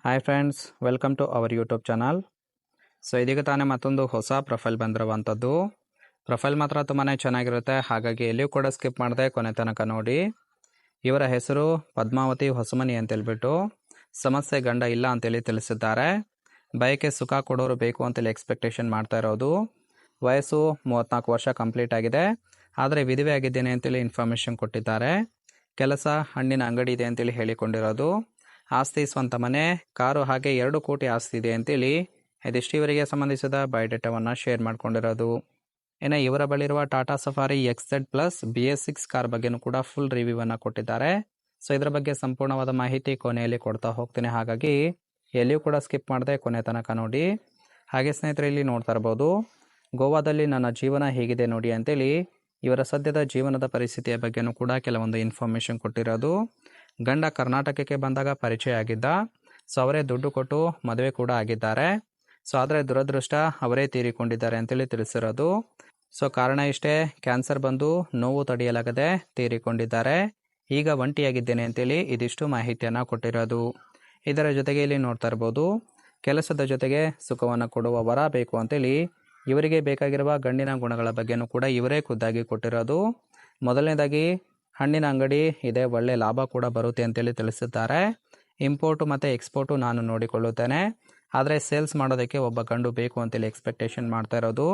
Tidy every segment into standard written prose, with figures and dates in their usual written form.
Hi friends, welcome to our YouTube channel. So ಇದೀಗ ತಾನೇ ಮತ್ತೊಂದು ಹೊಸ ಪ್ರೊಫೈಲ್ ಬಂದಿರುವಂಥದ್ದು. ಪ್ರೊಫೈಲ್ ಮಾತ್ರ ತುಂಬಾ ಚೆನ್ನಾಗಿರುತ್ತೆ, ಹಾಗಾಗಿ ಎಲ್ಲಿಯೂ ಕೂಡ ಸ್ಕಿಪ್ ಮಾಡದೆ ಕೊನೆ ತನಕ ನೋಡಿ. ಇವರ ಹೆಸರು ಪದ್ಮಾವತಿ ಹೊಸಮನಿ ಅಂತೇಳ್ಬಿಟ್ಟು. ಸಮಸ್ಯೆ ಗಂಡ ಇಲ್ಲ ಅಂತೇಳಿ ತಿಳಿಸಿದ್ದಾರೆ. ಬಯಕೆ ಸುಖ ಕೊಡೋರು ಬೇಕು ಅಂತೇಳಿ ಎಕ್ಸ್ಪೆಕ್ಟೇಷನ್ ಮಾಡ್ತಾ ಇರೋದು. ವಯಸ್ಸು 34 ವರ್ಷ ಕಂಪ್ಲೀಟ್ ಆಗಿದೆ, ಆದರೆ ವಿಧವೆ ಆಗಿದ್ದೇನೆ ಅಂತೇಳಿ ಇನ್ಫಾರ್ಮೇಷನ್ ಕೊಟ್ಟಿದ್ದಾರೆ. ಕೆಲಸ ಹಣ್ಣಿನ ಅಂಗಡಿ ಇದೆ ಅಂತೇಳಿ ಹೇಳಿಕೊಂಡಿರೋದು. ಆಸ್ತಿ ಸ್ವಂತ ಮನೆ, ಕಾರು ಹಾಗೆ 2 ಕೋಟಿ ಆಸ್ತಿ ಇದೆ ಅಂತೇಳಿ ಇದಿಷ್ಟು ಇವರಿಗೆ ಸಂಬಂಧಿಸಿದ ಬಯೋಡೇಟಾವನ್ನು ಶೇರ್ ಮಾಡ್ಕೊಂಡಿರೋದು. ಇನ್ನು ಇವರ ಬಳಿರುವ Tata Safari XZ+ BS6 car ಬಗ್ಗೆನೂ ಕೂಡ ಫುಲ್ ರಿವ್ಯೂವನ್ನು ಕೊಟ್ಟಿದ್ದಾರೆ. ಸೊ ಇದರ ಬಗ್ಗೆ ಸಂಪೂರ್ಣವಾದ ಮಾಹಿತಿ ಕೊನೆಯಲ್ಲಿ ಕೊಡ್ತಾ ಹೋಗ್ತೀನಿ, ಹಾಗಾಗಿ ಎಲ್ಲಿಯೂ ಕೂಡ ಸ್ಕಿಪ್ ಮಾಡದೆ ಕೊನೆ ತನಕ ನೋಡಿ. ಹಾಗೆ ಸ್ನೇಹಿತರೆ, ಇಲ್ಲಿ ನೋಡ್ತಾ ಇರ್ಬೋದು, ಗೋವಾದಲ್ಲಿ ನನ್ನ ಜೀವನ ಹೇಗಿದೆ ನೋಡಿ ಅಂತೇಳಿ ಇವರ ಸದ್ಯದ ಜೀವನದ ಪರಿಸ್ಥಿತಿಯ ಬಗ್ಗೆನೂ ಕೂಡ ಕೆಲವೊಂದು ಇನ್ಫಾರ್ಮೇಷನ್ ಕೊಟ್ಟಿರೋದು. ಗಂಡ ಕರ್ನಾಟಕಕ್ಕೆ ಬಂದಾಗ ಪರಿಚಯ ಆಗಿದ್ದ. ಸೊ ಅವರೇ ದುಡ್ಡು ಕೊಟ್ಟು ಮದುವೆ ಕೂಡ ಆಗಿದ್ದಾರೆ. ಸೊ ಆದರೆ ದುರದೃಷ್ಟ ಅವರೇ ತೀರಿಕೊಂಡಿದ್ದಾರೆ ಅಂತೇಳಿ ತಿಳಿಸಿರೋದು. ಸೊ ಕಾರಣ ಇಷ್ಟೇ, ಕ್ಯಾನ್ಸರ್ ಬಂದು ನೋವು ತಡೆಯಲಾಗದೆ ತೀರಿಕೊಂಡಿದ್ದಾರೆ. ಈಗ ಒಂಟಿಯಾಗಿದ್ದೇನೆ ಅಂತೇಳಿ ಇದಿಷ್ಟು ಮಾಹಿತಿಯನ್ನು ಕೊಟ್ಟಿರೋದು. ಇದರ ಜೊತೆಗೆ ಇಲ್ಲಿ ನೋಡ್ತಾ ಇರ್ಬೋದು, ಕೆಲಸದ ಜೊತೆಗೆ ಸುಖವನ್ನು ಕೊಡುವ ವರ ಬೇಕು ಅಂತೇಳಿ ಇವರಿಗೆ ಬೇಕಾಗಿರುವ ಗಂಡಿನ ಗುಣಗಳ ಬಗ್ಗೆನೂ ಕೂಡ ಇವರೇ ಖುದ್ದಾಗಿ ಕೊಟ್ಟಿರೋದು. ಮೊದಲನೇದಾಗಿ ಹಣ್ಣಿನ ಅಂಗಡಿ ಇದೆ, ಒಳ್ಳೆ ಲಾಭ ಕೂಡ ಬರುತ್ತೆ ಅಂತೇಳಿ ತಿಳಿಸಿದ್ದಾರೆ. ಇಂಪೋರ್ಟು ಮತ್ತು ಎಕ್ಸ್ಪೋರ್ಟು ನಾನು ನೋಡಿಕೊಳ್ಳುತ್ತೇನೆ, ಆದರೆ ಸೇಲ್ಸ್ ಮಾಡೋದಕ್ಕೆ ಒಬ್ಬ ಗಂಡು ಬೇಕು ಅಂತೇಳಿ ಎಕ್ಸ್ಪೆಕ್ಟೇಷನ್ ಮಾಡ್ತಾ ಇರೋದು.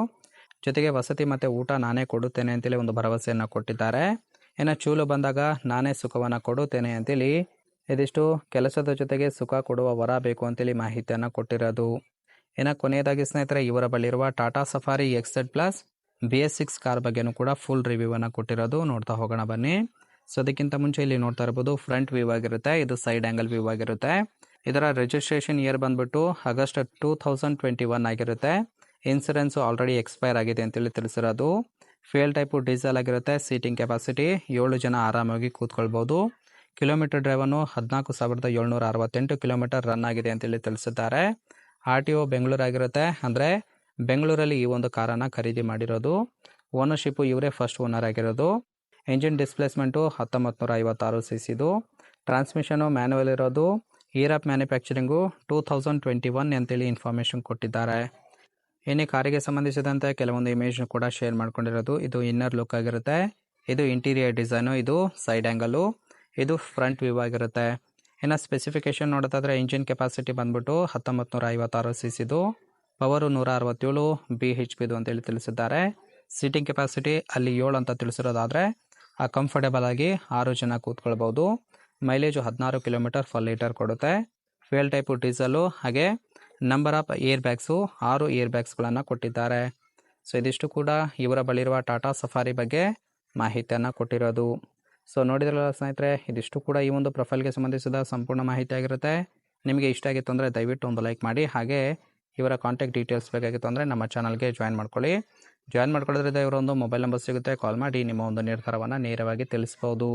ಜೊತೆಗೆ ವಸತಿ ಮತ್ತು ಊಟ ನಾನೇ ಕೊಡುತ್ತೇನೆ ಅಂತೇಳಿ ಒಂದು ಭರವಸೆಯನ್ನು ಕೊಟ್ಟಿದ್ದಾರೆ. ಇನ್ನು ಚೂಲು ಬಂದಾಗ ನಾನೇ ಸುಖವನ್ನು ಕೊಡುತ್ತೇನೆ ಅಂತೇಳಿ ಇದಿಷ್ಟು ಕೆಲಸದ ಜೊತೆಗೆ ಸುಖ ಕೊಡುವ ವರ ಬೇಕು ಅಂತೇಳಿ ಮಾಹಿತಿಯನ್ನು ಕೊಟ್ಟಿರೋದು. ಇನ್ನು ಕೊನೆಯದಾಗಿ ಸ್ನೇಹಿತರೆ, ಇವರ ಬಳಿರುವ Tata Safari XZ+ BS6 car ಬಗ್ಗೆನೂ ಕೂಡ ಫುಲ್ ರಿವ್ಯೂವನ್ನು ಕೊಟ್ಟಿರೋದು. ನೋಡ್ತಾ ಹೋಗೋಣ ಬನ್ನಿ. ಸೊ ಅದಕ್ಕಿಂತ ಮುಂಚೆ ಇಲ್ಲಿ ನೋಡ್ತಾ ಇರ್ಬೋದು, ಫ್ರಂಟ್ ವ್ಯೂ ಆಗಿರುತ್ತೆ, ಇದು ಸೈಡ್ ಆ್ಯಂಗಲ್ ವ್ಯೂ ಆಗಿರುತ್ತೆ. ಇದರ ರಿಜಿಸ್ಟ್ರೇಷನ್ ಇಯರ್ ಬಂದ್ಬಿಟ್ಟು ಆಗಸ್ಟ್ 2021 ಆಗಿರುತ್ತೆ. ಇನ್ಸೂರೆನ್ಸು ಆಲ್ರೆಡಿ ಎಕ್ಸ್ಪೈರ್ ಆಗಿದೆ ಅಂತೇಳಿ ತಿಳಿಸಿರೋದು. ಫ್ಯೂಯಲ್ ಟೈಪು ಡೀಸೆಲ್ ಆಗಿರುತ್ತೆ. ಸೀಟಿಂಗ್ ಕೆಪಾಸಿಟಿ 7 ಜನ ಆರಾಮಾಗಿ ಕೂತ್ಕೊಳ್ಬೋದು. ಕಿಲೋಮೀಟರ್ ಡ್ರೈವನ್ನು 14,768 ಕಿಲೋಮೀಟರ್ ರನ್ ಆಗಿದೆ ಅಂತೇಳಿ ತಿಳಿಸಿದ್ದಾರೆ. RTO ಬೆಂಗಳೂರು ಆಗಿರುತ್ತೆ, ಅಂದರೆ ಬೆಂಗಳೂರಲ್ಲಿ ಈ ಒಂದು ಕಾರನ್ನು ಖರೀದಿ ಮಾಡಿರೋದು. ಓನರ್ಶಿಪ್ಪು ಇವರೇ ಫಸ್ಟ್ ಓನರ್ ಆಗಿರೋದು. Engine displacement 1956 cc. Transmission manual ಇರೋದು. ಇಯರ್ ಆಫ್ ಮ್ಯಾನುಫ್ಯಾಕ್ಚರಿಂಗು 2021 ಅಂತೇಳಿ ಇನ್ಫಾರ್ಮೇಷನ್ ಕೊಟ್ಟಿದ್ದಾರೆ. ಇನ್ನು ಕಾರಿಗೆ ಸಂಬಂಧಿಸಿದಂತೆ ಕೆಲವೊಂದು ಇಮೇಜ್ನು ಕೂಡ ಶೇರ್ ಮಾಡ್ಕೊಂಡಿರೋದು. ಇದು ಇನ್ನರ್ ಲುಕ್ ಆಗಿರುತ್ತೆ, ಇದು ಇಂಟೀರಿಯರ್ ಡಿಸೈನು, ಇದು ಸೈಡ್ ಆ್ಯಂಗಲು, ಇದು ಫ್ರಂಟ್ ವ್ಯೂ ಆಗಿರುತ್ತೆ. ಇನ್ನು ಸ್ಪೆಸಿಫಿಕೇಶನ್ ನೋಡೋದಾದರೆ ಇಂಜಿನ್ ಕೆಪಾಸಿಟಿ ಬಂದ್ಬಿಟ್ಟು 1956 cc, ಪವರು 167 bhp ಅಂತೇಳಿ ತಿಳಿಸಿದ್ದಾರೆ. ಸೀಟಿಂಗ್ ಕೆಪಾಸಿಟಿ ಅಲ್ಲಿ 7 ಅಂತ ತಿಳಿಸಿರೋದಾದರೆ ಕಂಫರ್ಟೇಬಲ್ ಆಗಿ 6 ಜನ ಕೂತ್ಕೊಳ್ಬೋದು. ಮೈಲೇಜು 16 ಕಿಲೋಮೀಟರ್ ಪರ್ ಲೀಟರ್ ಕೊಡುತ್ತೆ. ಫ್ಯೂಯಲ್ ಟೈಪು ಡೀಸೆಲು, ಹಾಗೆ number of air bags 6 air ಬ್ಯಾಗ್ಸ್ಗಳನ್ನು ಕೊಟ್ಟಿದ್ದಾರೆ. ಸೊ ಇದಿಷ್ಟು ಕೂಡ ಇವರ ಬಳಿರುವ ಟಾಟಾ ಸಫಾರಿ ಬಗ್ಗೆ ಮಾಹಿತಿಯನ್ನು ಕೊಟ್ಟಿರೋದು. ಸೊ ನೋಡಿದ್ರಲ್ಲ ಸ್ನೇಹಿತರೆ, ಇದಿಷ್ಟು ಕೂಡ ಈ ಒಂದು ಪ್ರೊಫೈಲ್ಗೆ ಸಂಬಂಧಿಸಿದ ಸಂಪೂರ್ಣ ಮಾಹಿತಿ ಆಗಿರುತ್ತೆ. ನಿಮಗೆ ಇಷ್ಟ ಆಗಿತ್ತು ಅಂದರೆ ದಯವಿಟ್ಟು ಒಂದು ಲೈಕ್ ಮಾಡಿ. ಹಾಗೆ ಇವರ ಕಾಂಟ್ಯಾಕ್ಟ್ ಡೀಟೇಲ್ಸ್ ಬೇಕಾಗಿತ್ತು ಅಂದರೆ ನಮ್ಮ ಚಾನಲ್ಗೆ ಜಾಯ್ನ್ ಮಾಡ್ಕೊಳ್ಳಿ. ಜಾಯ್ನ್ ಮಾಡ್ಕೊಳ್ಳೋದ್ರಿಂದ ಇವರೊಂದು ಮೊಬೈಲ್ ನಂಬರ್ ಸಿಗುತ್ತೆ, ಕಾಲ್ ಮಾಡಿ ನಿಮ್ಮ ಒಂದು ನಿರ್ಧಾರವನ್ನು ನೇರವಾಗಿ ತಿಳಿಸ್ಬೋದು.